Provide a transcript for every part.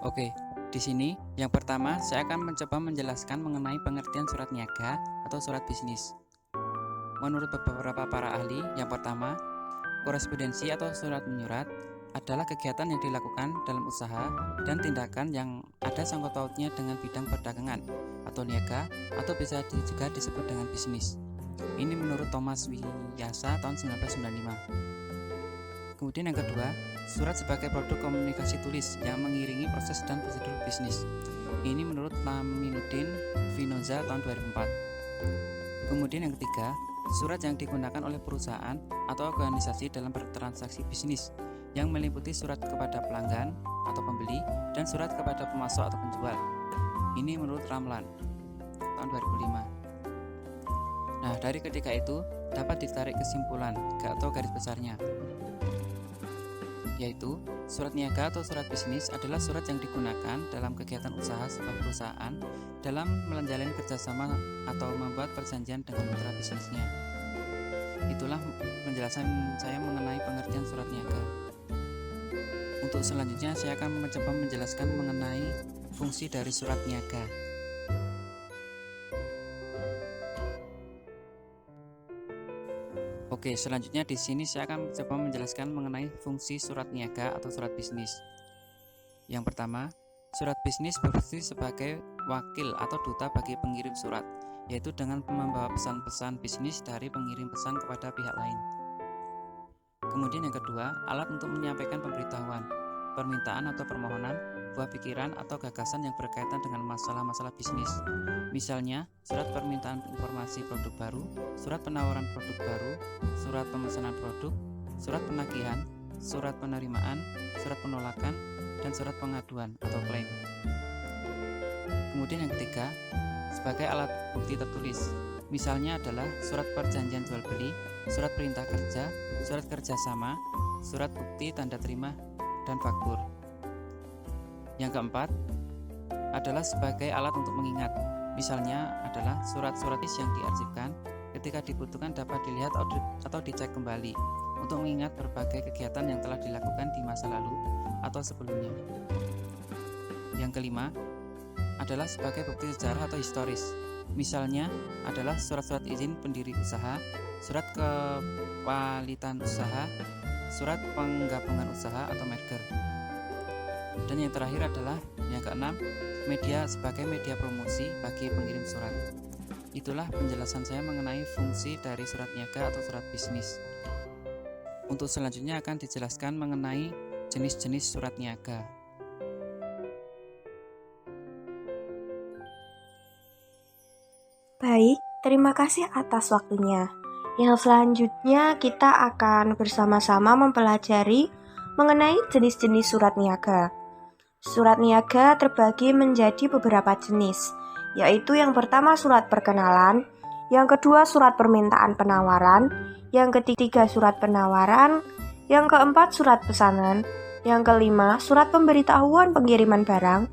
Oke, di sini yang pertama saya akan mencoba menjelaskan mengenai pengertian surat niaga atau surat bisnis. Menurut beberapa para ahli, yang pertama, korespondensi atau surat menyurat adalah kegiatan yang dilakukan dalam usaha dan tindakan yang ada sangkut pautnya dengan bidang perdagangan atau niaga atau bisa juga disebut dengan bisnis. Ini menurut Thomas Wiyasa tahun 1995. Kemudian yang kedua, surat sebagai produk komunikasi tulis yang mengiringi proses dan prosedur bisnis. Ini menurut Laminuddin Finoza tahun 2004. Kemudian yang ketiga, surat yang digunakan oleh perusahaan atau organisasi dalam bertransaksi bisnis yang meliputi surat kepada pelanggan atau pembeli dan surat kepada pemasok atau penjual. Ini menurut Ramlan tahun 2005. Nah, dari ketiga itu dapat ditarik kesimpulan atau garis besarnya, yaitu surat niaga atau surat bisnis adalah surat yang digunakan dalam kegiatan usaha sebuah perusahaan dalam menjalin kerjasama atau membuat perjanjian dengan mitra bisnisnya. Itulah penjelasan saya mengenai pengertian surat niaga. Untuk selanjutnya saya akan mencoba menjelaskan mengenai fungsi dari surat niaga. Oke, selanjutnya di sini saya akan mencoba menjelaskan mengenai fungsi surat niaga atau surat bisnis. Yang pertama, surat bisnis berfungsi sebagai wakil atau duta bagi pengirim surat, yaitu dengan membawa pesan-pesan bisnis dari pengirim pesan kepada pihak lain. Kemudian yang kedua, alat untuk menyampaikan pemberitahuan, permintaan atau permohonan, buah pikiran atau gagasan yang berkaitan dengan masalah-masalah bisnis. Misalnya, surat permintaan informasi produk baru, surat penawaran produk baru, surat pemesanan produk, surat penagihan, surat penerimaan, surat penolakan, dan surat pengaduan atau klaim. Kemudian yang ketiga, sebagai alat bukti tertulis. Misalnya adalah surat perjanjian jual beli, surat perintah kerja, surat kerjasama, surat bukti tanda terima, dan faktur. Yang keempat adalah sebagai alat untuk mengingat. Misalnya adalah surat-surat yang diarsipkan ketika dibutuhkan dapat dilihat atau dicek kembali untuk mengingat berbagai kegiatan yang telah dilakukan di masa lalu atau sebelumnya. Yang kelima adalah sebagai bukti sejarah atau historis. Misalnya adalah surat-surat izin pendiri usaha, surat kepalitan usaha, surat penggabungan usaha atau merger. Dan yang terakhir adalah yang keenam, media sebagai media promosi bagi pengirim surat. Itulah penjelasan saya mengenai fungsi dari surat niaga atau surat bisnis. Untuk selanjutnya akan dijelaskan mengenai jenis-jenis surat niaga. Baik, terima kasih atas waktunya. Yang selanjutnya kita akan bersama-sama mempelajari mengenai jenis-jenis surat niaga. Surat niaga terbagi menjadi beberapa jenis, yaitu yang pertama surat perkenalan, yang kedua surat permintaan penawaran, yang ketiga surat penawaran, yang keempat surat pesanan, yang kelima surat pemberitahuan pengiriman barang,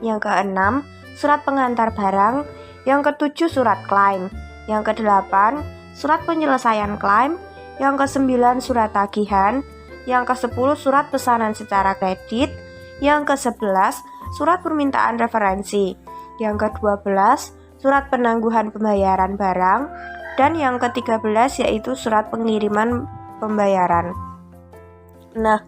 yang keenam surat pengantar barang, yang ketujuh surat klaim, yang kedelapan surat penyelesaian klaim, yang kesembilan surat tagihan, yang kesepuluh surat pesanan secara kredit, yang ke-11 surat permintaan referensi, yang ke-12 surat penangguhan pembayaran barang, dan yang ke-13 yaitu surat pengiriman pembayaran. Nah,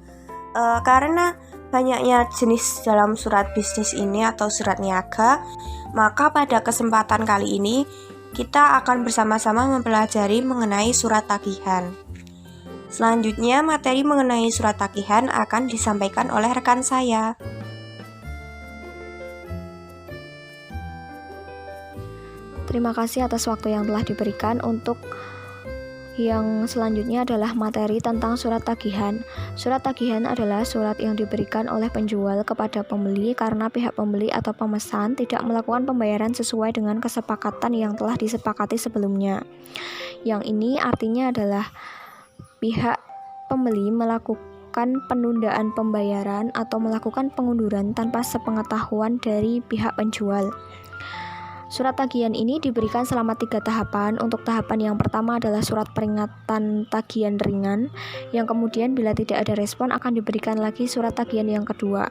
karena banyaknya jenis dalam surat bisnis ini atau surat niaga, maka pada kesempatan kali ini kita akan bersama-sama mempelajari mengenai surat tagihan. Selanjutnya, materi mengenai surat tagihan akan disampaikan oleh rekan saya. Terima kasih atas waktu yang telah diberikan. Untuk yang selanjutnya adalah materi tentang surat tagihan. Surat tagihan adalah surat yang diberikan oleh penjual kepada pembeli karena pihak pembeli atau pemesan tidak melakukan pembayaran sesuai dengan kesepakatan yang telah disepakati sebelumnya. Yang ini artinya adalah pihak pembeli melakukan penundaan pembayaran atau melakukan pengunduran tanpa sepengetahuan dari pihak penjual. Surat tagihan ini diberikan selama 3 tahapan. Untuk tahapan yang pertama adalah surat peringatan tagihan ringan, yang kemudian bila tidak ada respon akan diberikan lagi surat tagihan yang kedua.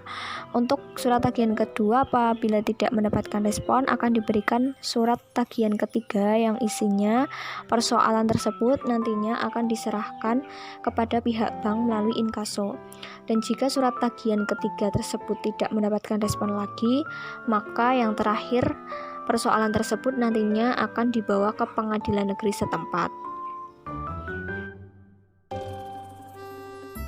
Untuk surat tagihan kedua, apabila tidak mendapatkan respon akan diberikan surat tagihan ketiga yang isinya persoalan tersebut nantinya akan diserahkan kepada pihak bank melalui inkaso. Dan jika surat tagihan ketiga tersebut tidak mendapatkan respon lagi, maka yang terakhir persoalan tersebut nantinya akan dibawa ke pengadilan negeri setempat.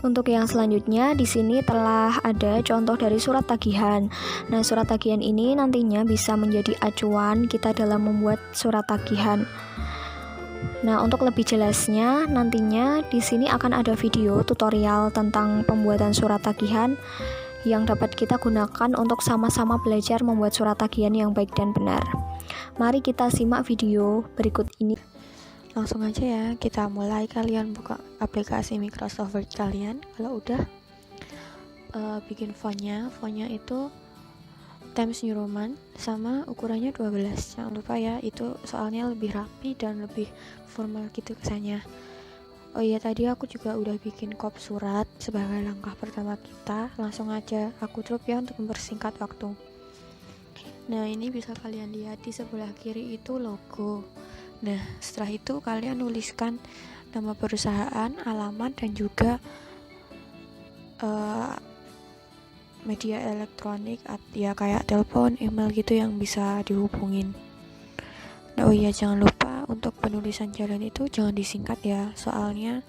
Untuk yang selanjutnya, di sini telah ada contoh dari surat tagihan. Nah, surat tagihan ini nantinya bisa menjadi acuan kita dalam membuat surat tagihan. Nah, untuk lebih jelasnya, nantinya di sini akan ada video tutorial tentang pembuatan surat tagihan yang dapat kita gunakan untuk sama-sama belajar membuat surat tagihan yang baik dan benar. Mari kita simak video berikut ini. Langsung aja ya, kita mulai. Kalian buka aplikasi Microsoft Word kalian. Kalau udah, bikin fontnya itu Times New Roman sama ukurannya 12. Jangan lupa ya, itu soalnya lebih rapi dan lebih formal gitu kesannya. Oh iya, tadi aku juga udah bikin kop surat sebagai langkah pertama kita. Langsung aja aku drop ya untuk mempersingkat waktu. Nah, ini bisa kalian lihat di sebelah kiri itu logo. Nah, setelah itu kalian nuliskan nama perusahaan, alamat, dan juga media elektronik ya kayak telepon, email gitu yang bisa dihubungin. Nah, oh iya, jangan lupa untuk penulisan jalan itu jangan disingkat ya, soalnya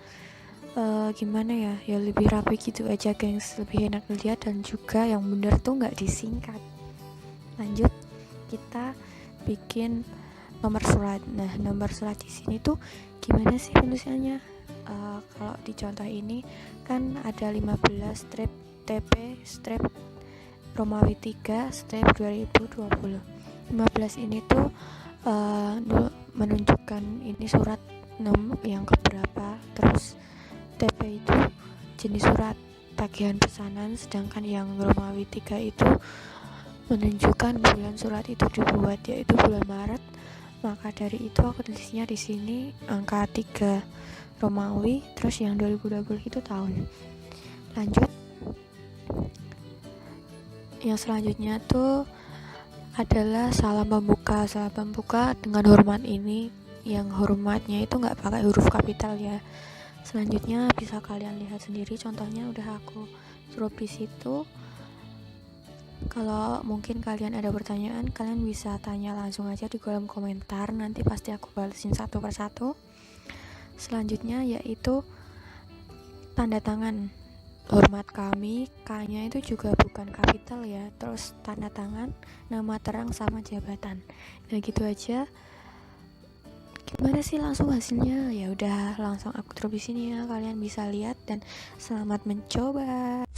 gimana ya lebih rapi gitu aja gengs, lebih enak dilihat dan juga yang bener tuh nggak disingkat. Lanjut, kita bikin nomor surat. Nah, nomor surat di sini tuh gimana sih penulisannya? Kalau di contoh ini kan ada 15 strip TP strip Romawi 3 strip 2020. 15 ini tuh menunjukkan ini surat yang keberapa, terus TP itu jenis surat tagihan pesanan, sedangkan yang Romawi 3 itu menunjukkan bulan surat itu dibuat, yaitu bulan Maret. Maka dari itu aku tulisnya di sini angka 3 Romawi, terus yang 2020 itu tahun. Lanjut, yang selanjutnya tuh adalah salam pembuka. Salam pembuka dengan hormat ini, yang hormatnya itu nggak pakai huruf kapital ya. Selanjutnya bisa kalian lihat sendiri, contohnya udah aku drop di situ. Kalau mungkin kalian ada pertanyaan, kalian bisa tanya langsung aja di kolom komentar, nanti pasti aku balesin satu persatu. Selanjutnya yaitu tanda tangan. Hormat kami, K-nya itu juga bukan kapital ya. Terus tanda tangan, nama terang sama jabatan. Nah, gitu aja. Gimana sih langsung hasilnya? Ya udah, langsung aku drop di sini ya. Kalian bisa lihat dan selamat mencoba.